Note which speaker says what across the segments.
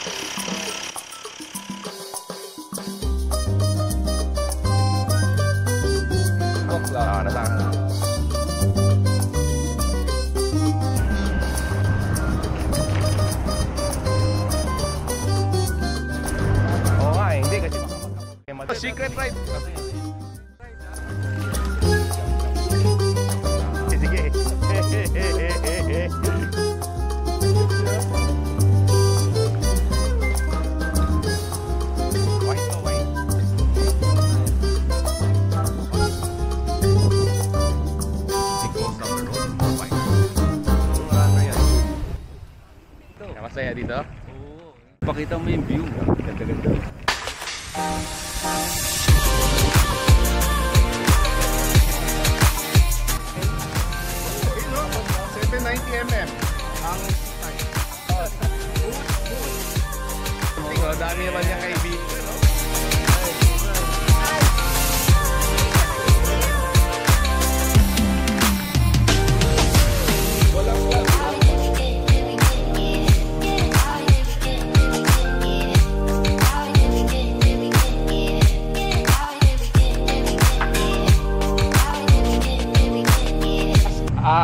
Speaker 1: Oo nga, hindi kasi secret ride. Sige. Masaya dito?
Speaker 2: Oo. Pakita mo yung view. Ganda-ganda.
Speaker 1: 790mm ang dami naman yung kaibigan, no?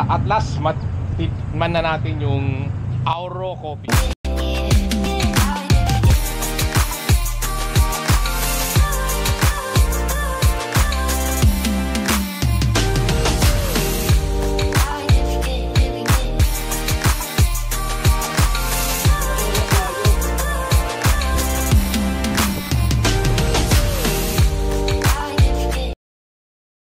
Speaker 1: At last, matikman na natin yung Auro Coffee.